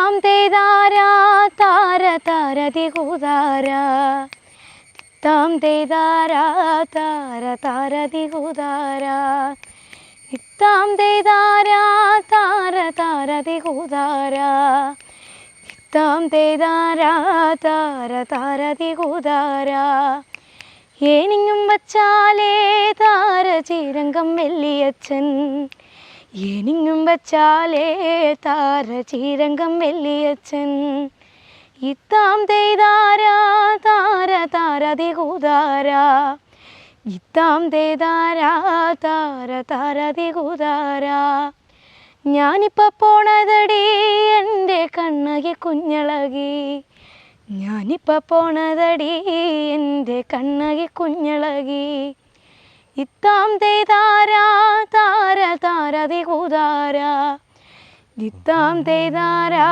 ഇത്താം തേതാരാ താര താരതി കൂതാരാ ഇത്താം തേതാരാ താര താരതി കൂതാരാ ഇത്താം തേതാരാ താര താരതി കൂതാരാ ഇത്താം തേതാരാ താര താരതി കൂതാരാ ഏണിങ്ങും വച്ചാലേ താര ചീരങ്കം വെള്ളിയച്ഛൻ ഏണിങ്ങും വച്ചാലേ താര ചീരങ്കം വെള്ളിയച്ഛൻ ഇത്താം തേതാരാ താര താരതി കൂതാരാ ഇത്താം തേതാരാ താര താരതി കൂതാരാ ഞാനിപ്പോൾ പോണതടി എൻ്റെ കണ്ണകി കുഞ്ഞളകി ഞാനിപ്പോൾ പോണതടി എൻ്റെ കണ്ണകി കുഞ്ഞളകി ഇത്താം തേതാരാ താര താരതി കൂതാരാ ഇത്താം തേതാരാ